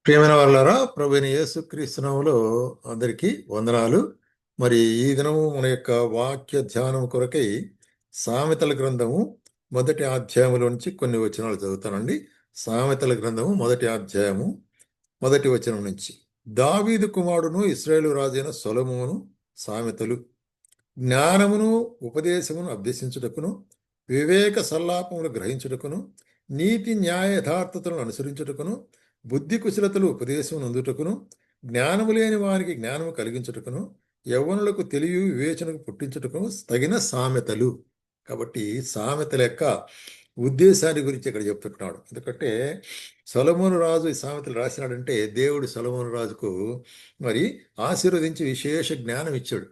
ప్రియమైన వాళ్ళారా, ప్రభువైన యేసుక్రీస్తు నామములో అందరికీ వందనాలు. మరి ఈ దినము మన యొక్క వాక్య ధ్యానం కొరకై సామెతల గ్రంథము మొదటి అధ్యాయములో నుంచి కొన్ని వచనాలు చదువుతానండి. సామెతల గ్రంథము మొదటి అధ్యాయము మొదటి వచనం నుంచి. దావీదు కుమారుడును ఇశ్రాయేలు రాజైన సొలొమోను సామెతలు. జ్ఞానమును ఉపదేశమును అభ్యసించుటకును, వివేక సల్లాపములు గ్రహించుటకును, నీతి న్యాయ యథార్థతలను అనుసరించుటకును, బుద్ధి కుశలతలు ఉపదేశం అందుటకును, జ్ఞానము లేని వారికి జ్ఞానము కలిగించుటకును, యవ్వనులకు తెలివి వివేచనకు పుట్టించుటకును తగిన సామెతలు. కాబట్టి సామెతల యొక్క ఉద్దేశాన్ని గురించి ఇక్కడ చెప్తున్నాడు. ఎందుకంటే సొలొమోను రాజు ఈ సామెతలు రాసినాడంటే దేవుడు సొలొమోను రాజుకు మరి ఆశీర్వదించి విశేష జ్ఞానం ఇచ్చాడు.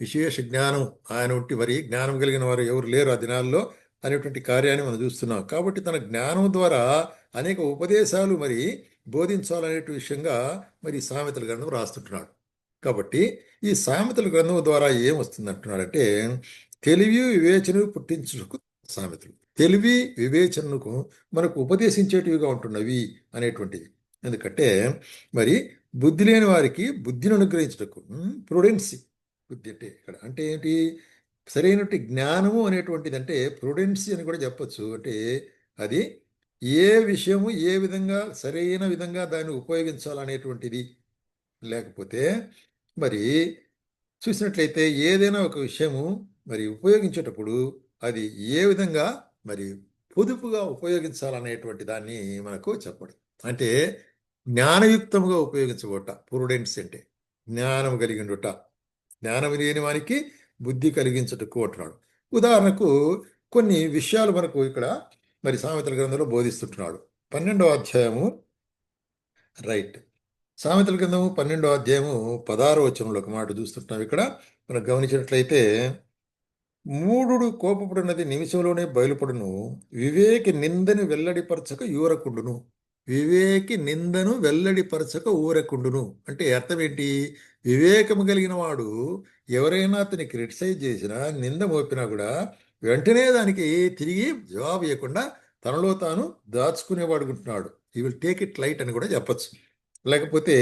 విశేష జ్ఞానం ఆయన ఉంటే మరి జ్ఞానం కలిగిన వారు ఎవరు లేరు ఆ దినాల్లో అనేటువంటి కార్యాన్ని మనం చూస్తున్నాం. కాబట్టి తన జ్ఞానం ద్వారా అనేక ఉపదేశాలు మరి బోధించాలనే విషయంగా మరి సామెతల గ్రంథం రాస్తుంటున్నాడు. కాబట్టి ఈ సామెతల గ్రంథం ద్వారా ఏమొస్తుంది అంటున్నాడంటే తెలివి వివేచన పుట్టించుటకు సామెతలు. తెలివి వివేచనకు మనకు ఉపదేశించేటివిగా ఉంటున్నవి అనేటువంటిది. ఎందుకంటే మరి బుద్ధి లేని వారికి బుద్ధిని అనుగ్రహించుటకు ప్రుడెన్సీ. బుద్ధి అంటే ఇక్కడ అంటే ఏంటి? సరైనటువంటి జ్ఞానము అనేటువంటిది అంటే ప్రుడెన్సీ అని కూడా చెప్పచ్చు. అంటే అది ఏ విషయము ఏ విధంగా సరైన విధంగా దాన్ని ఉపయోగించాలనేటువంటిది. లేకపోతే మరి చూసినట్లయితే ఏదైనా ఒక విషయము మరి ఉపయోగించేటప్పుడు అది ఏ విధంగా మరి పొదుపుగా ఉపయోగించాలనేటువంటి దాన్ని మనకు చెప్పడం. అంటే జ్ఞానయుక్తముగా ఉపయోగించబోట ప్రుడెన్స్ అంటే జ్ఞానం కలిగిండుట. జ్ఞానం లేని వానికి బుద్ధి కలిగించుటకు అంటున్నాడు. ఉదాహరణకు కొన్ని విషయాలు మనకు ఇక్కడ మరి సామెతల గ్రంథంలో బోధిస్తుంటున్నాడు. 12వ అధ్యాయము రైట్ సామెతల గ్రంథము 12వ అధ్యాయము 16వ వచనంలో ఒక మాట చూస్తుంటున్నాం. ఇక్కడ మనం గమనించినట్లయితే మూఢుడు కోపపడినది నిమిషంలోనే బయలుపడును, వివేకి నిందని వెల్లడిపరచక యూరకుండును. వివేకి నిందను వెల్లడిపరచక ఊరకుండును అంటే అర్థం ఏంటి? వివేకము కలిగిన వాడు ఎవరైనా అతన్ని క్రిటిసైజ్ చేసినా నింద మోపినా కూడా వెంటనే దానికి తిరిగి జవాబు ఇవ్వకుండా తనలో తాను దాచుకునేవాడుకుంటున్నాడు. He will take it light అని కూడా చెప్పచ్చు. లేకపోతే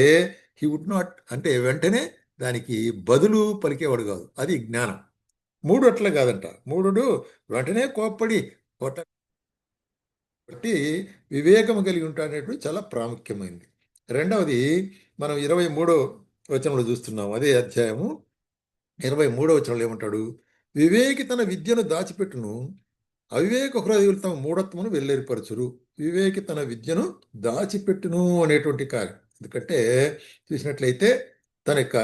హీ వుడ్ నాట్ అంటే వెంటనే దానికి బదులు పలికేవాడు కాదు. అది జ్ఞానం. మూడు అట్లా కాదంట. మూఢుడు వెంటనే కోప్పడి బట్టి వివేకము కలిగి ఉంటాడనేటువంటి చాలా ప్రాముఖ్యమైనది. రెండవది మనం 23వ వచనంలో చూస్తున్నాం. అదే అధ్యాయము 23వ వచనంలో ఏమంటాడు? వివేకి తన విద్యను దాచిపెట్టును, అవివేక హృదయులు తమ మూఢత్వమును వెల్లేరిపరచురు. వివేకి తన విద్యను దాచిపెట్టును అనేటువంటి కార్యం. ఎందుకంటే చూసినట్లయితే తన యొక్క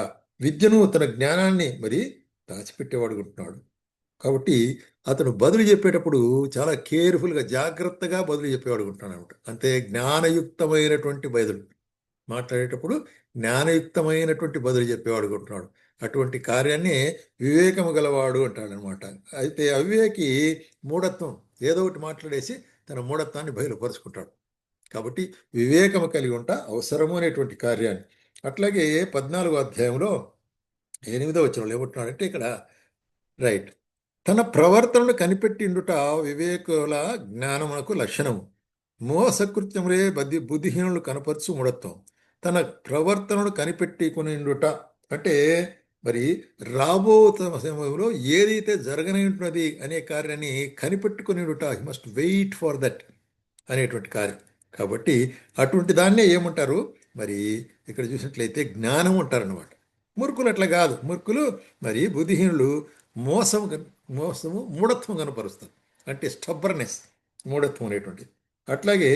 విద్యను తన జ్ఞానాన్ని మరి దాచిపెట్టేవాడు ఉంటున్నాడు. కాబట్టి అతను బదులు చెప్పేటప్పుడు చాలా కేర్ఫుల్గా జాగ్రత్తగా బదులు చెప్పేవాడు ఉంటాడు అనమాట. అంతే జ్ఞానయుక్తమైనటువంటి బదులు మాట్లాడేటప్పుడు జ్ఞానయుక్తమైనటువంటి బదులు చెప్పేవాడు ఉంటున్నాడు. అటువంటి కార్యాన్ని వివేకము గలవాడు అంటాడనమాట. అయితే అవివేకి మూఢత్వం ఏదో ఒకటి మాట్లాడేసి తన మూఢత్వాన్ని బయలుపరుచుకుంటాడు. కాబట్టి వివేకము కలిగి ఉంటా అవసరము అనేటువంటి కార్యాన్ని. అట్లాగే 14వ అధ్యాయంలో 8వ వచనంలో ఏమంటున్నాడంటే ఇక్కడ రైట్ తన ప్రవర్తనను కనిపెట్టిండుట వివేకుల జ్ఞానమునకు లక్షణము. మోసకృత్యములే బుద్ధిహీనులు కనపరచు మూఢత్వం. తన ప్రవర్తనను కనిపెట్టుకునిండుట అంటే మరి రాబో సమయంలో ఏదైతే జరగనున్నది అనే కార్యాన్ని కనిపెట్టుకునిండుట. He must wait for that అనేటువంటి కార్యం. కాబట్టి అటువంటి దాన్నే ఏమంటారు మరి ఇక్కడ చూసినట్లయితే జ్ఞానం అంటారనమాట. మూర్ఖులు అట్లా కాదు. మూర్ఖులు మరి బుద్ధిహీనులు మోసము మూఢత్వం కనపరుస్తారు. అంటే స్టబ్బర్నెస్ మూఢత్వం అనేటువంటిది. అట్లాగే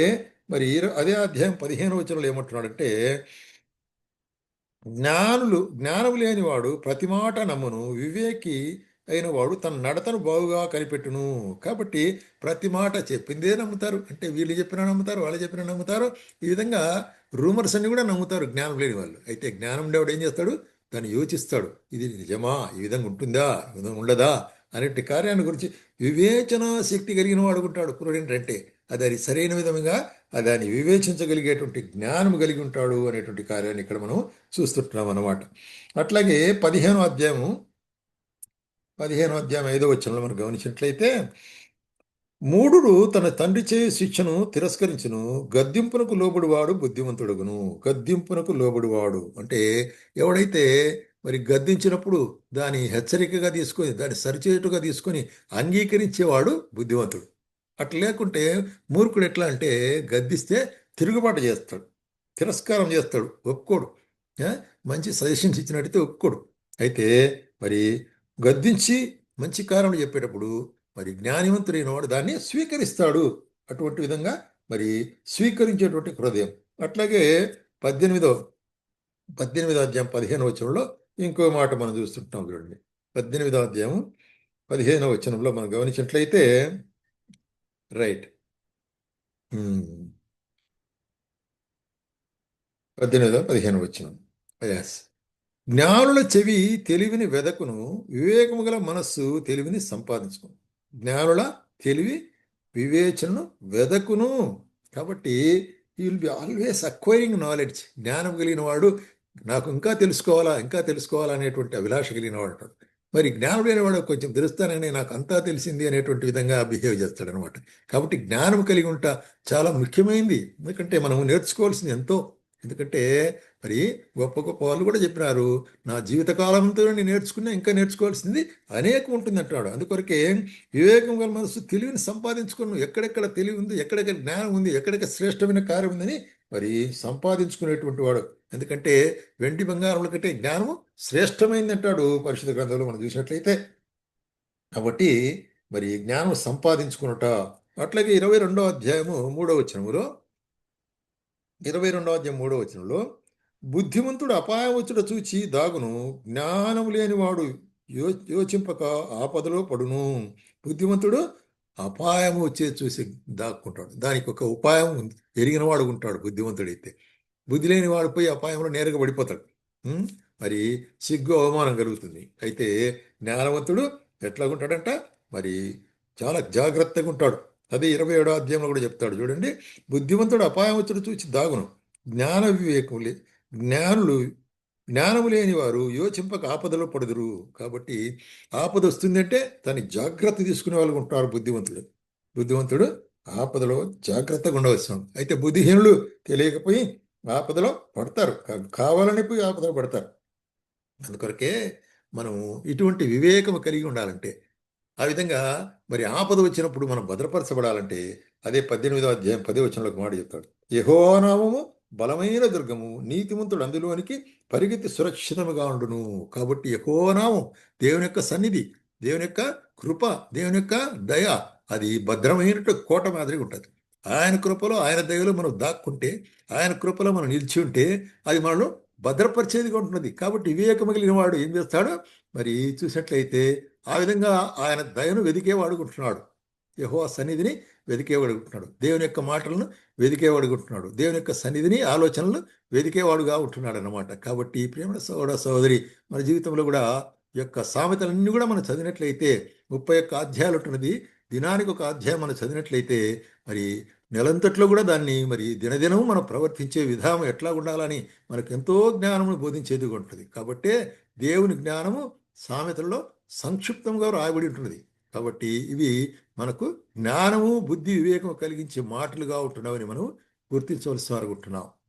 మరి అదే అధ్యాయం 15వ వచనంలో ఏమంటున్నాడంటే జ్ఞానం లేనివాడు ప్రతి మాట నమ్మును, వివేకి అయిన వాడు తన నడతను బాగుగా కనిపెట్టును. కాబట్టి ప్రతి మాట చెప్పిందే నమ్ముతారు. అంటే వీళ్ళు చెప్పినా నమ్ముతారు, వాళ్ళు చెప్పినా నమ్ముతారు. ఈ విధంగా రూమర్స్ అన్ని కూడా నమ్ముతారు జ్ఞానం లేని వాళ్ళు. అయితే జ్ఞానం ఉండేవాడు ఏం చేస్తాడు? దాన్ని యోచిస్తాడు. ఇది నిజమా? ఈ విధంగా ఉంటుందా? ఈ విధంగా ఉండదా? అనేటి కార్యాన్ని గురించి వివేచన శక్తి కలిగిన వాడు ఉంటాడు పురుడు. అంటే అది సరైన విధంగా దాన్ని వివేచించగలిగేటువంటి జ్ఞానం కలిగి ఉంటాడు అనేటువంటి కార్యాన్ని ఇక్కడ మనం చూస్తుంటున్నాం అన్నమాట. అట్లాగే 15వ అధ్యాయం 5వ వచనంలో మనం గమనించినట్లయితే మూఢుడు తన తండ్రి చే శిక్షను తిరస్కరించును, గద్దింపునకు లోబడివాడు బుద్ధిమంతుడుగును. గద్దింపునకు లోబడివాడు అంటే ఎవడైతే మరి గద్దించినప్పుడు దాని హెచ్చరికగా తీసుకొని దాన్ని సరిచేటుగా తీసుకొని అంగీకరించేవాడు బుద్ధిమంతుడు. అట్లా లేకుంటే మూర్ఖుడు ఎట్లా అంటే గద్దిస్తే తిరుగుబాటు చేస్తాడు, తిరస్కారం చేస్తాడు, ఒప్పుకోడు. ఆ? మంచి సజెషన్స్ ఇచ్చినట్టయితే ఒప్పుకోడు. అయితే మరి గద్దించి మంచి కారణం చెప్పేటప్పుడు మరి జ్ఞానివంతుడైన వాడు దాన్ని స్వీకరిస్తాడు. అటువంటి విధంగా మరి స్వీకరించేటువంటి హృదయం. అట్లాగే పద్దెనిమిదో 18వ అధ్యాయం 15వ వచనంలో ఇంకో మాట మనం చూస్తుంటాం చూడండి. 18వ అధ్యాయం 15వ వచనంలో మనం గమనించినట్లయితే రైట్. 18వ 15వ వచనం. ఎస్. జ్ఞానుల చెవి తెలివిని వెదకును, వివేకము గల మనస్సు తెలివిని సంపాదించును. జ్ఞానుల తెలివి వివేచనను వెదకును. కాబట్టి ఈ will be always acquiring knowledge. జ్ఞానం కలిగిన వాడు నాకు ఇంకా తెలుసుకోవాలా ఇంకా తెలుసుకోవాలా అనేటువంటి అభిలాష కలిగిన వాడు అంటాడు. మరి జ్ఞానుడైన వాడు కొంచెం తెలుస్తానని నాకు అంతా తెలిసింది అనేటువంటి విధంగా బిహేవ్ చేస్తాడు అనమాట. కాబట్టి జ్ఞానం కలిగి ఉంటా చాలా ముఖ్యమైనది. ఎందుకంటే మనం నేర్చుకోవాల్సింది ఎంతో. ఎందుకంటే మరి గొప్ప గొప్ప వాళ్ళు కూడా చెప్పినారు, నా జీవితకాలంతో నేను నేర్చుకున్నా ఇంకా నేర్చుకోవాల్సింది అనేకం ఉంటుంది అంటాడు. అందుకొరకే వివేకం గల మనసు తెలివిని సంపాదించుకుని ఎక్కడెక్కడ తెలివి ఉంది, ఎక్కడెక్కడ జ్ఞానం ఉంది, ఎక్కడెక్కడ శ్రేష్టమైన కార్యం ఉందని మరి సంపాదించుకునేటువంటి వాడు. ఎందుకంటే వెండి బంగారముల కంటే జ్ఞానము శ్రేష్టమైంది అంటాడు పరిశుద్ధ గ్రంథంలో మనం చూసినట్లయితే. కాబట్టి మరి జ్ఞానం సంపాదించుకున్నట. అట్లాగే 22వ అధ్యాయము 3వ వచనములో 22వ అధ్యాయం 3వ వచనంలో బుద్ధిమంతుడు అపాయం వచ్చుట చూచి దాగును, జ్ఞానము లేనివాడు యోచింపక ఆపదలో పడును. బుద్ధిమంతుడు అపాయము వచ్చే చూసి దాక్కుంటాడు. దానికి ఒక ఉపాయం ఉంది, ఎరిగిన వాడు ఉంటాడు బుద్ధిమంతుడైతే. బుద్ధి లేని వాడు పోయి అపాయంలో నేరుగా పడిపోతాడు. ఉం? మరి సిగ్గు అవమానం కలుగుతుంది. అయితే జ్ఞానవంతుడు ఎట్లాగుంటాడంట మరి చాలా జాగ్రత్తగా ఉంటాడు. అదే 27వ అధ్యాయంలో కూడా చెప్తాడు చూడండి. బుద్ధిమంతుడు అపాయం వచ్చుడు చూచి దాగును, జ్ఞాన వివేకములే జ్ఞానులు జ్ఞానము లేని వారు యోచింపక ఆపదలో పడుదురు. కాబట్టి ఆపద వస్తుందంటే దాన్ని జాగ్రత్త తీసుకునే వాళ్ళు ఉంటారు బుద్ధిమంతుడు. బుద్ధిమంతుడు ఆపదలో జాగ్రత్తగా ఉండవలసిన. అయితే బుద్ధిహీనులు తెలియకపోయి ఆపదలో పడతారు, కావాలని పోయి ఆపదలో పడతారు. అందుకొరకే మనము ఇటువంటి వివేకము కలిగి ఉండాలంటే ఆ విధంగా మరి ఆపద వచ్చినప్పుడు మనం భద్రపరచబడాలంటే అదే 18వ అధ్యాయం 10వ వచనంలో ఒక మాట చెప్తాడు. యెహోవా నామము బలమైన దుర్గము, నీతిమంతుడు అందులోనికి పరిగెత్తి సురక్షితముగా ఉండును. కాబట్టి యెహోవా నామం, దేవుని యొక్క సన్నిధి, దేవుని యొక్క కృప, దేవుని యొక్క దయ అది భద్రమైన కోట మాదిరిగా ఉంటుంది. ఆయన కృపలో ఆయన దయలో మనం దాక్కుంటే, ఆయన కృపలో మనం నిలిచి ఉంటే అది మనల్ని భద్రపరిచేదిగా ఉంటున్నది. కాబట్టి వివేకం కలిగిన వాడు ఏం చేస్తాడు మరి చూసినట్లయితే ఆ విధంగా ఆయన దయను వెదికేవాడుకుంటున్నాడు. యెహోవా సన్నిధిని వెదికేవాడుకుంటున్నాడు. దేవుని యొక్క మాటలను వెదికేవాడుకుంటున్నాడు. దేవుని యొక్క సన్నిధిని ఆలోచనలను వెదికేవాడుగా ఉంటున్నాడు అన్నమాట. కాబట్టి ప్రేమ సోదర సోదరి మన జీవితంలో కూడా ఈ యొక్క సామెతలన్నీ కూడా మనం చదివినట్లయితే 31 అధ్యాయాలు ఉంటున్నది. దినానికి ఒక అధ్యాయం మనం చదివినట్లయితే మరి నెలంతట్లో కూడా దాన్ని మరి దినదినం మనం ప్రవర్తించే విధానం ఎట్లా ఉండాలని మనకు ఎంతో జ్ఞానము బోధించేదిగా ఉంటుంది. కాబట్టే దేవుని జ్ఞానము సామెతల్లో సంక్షిప్తంగా రాయబడి ఉంటున్నది. కాబట్టి ఇవి మనకు జ్ఞానము బుద్ధి వివేకం కలిగించే మాటలుగా ఉంటున్నామని మనం గుర్తించవలసి వారు ఉంటున్నాం.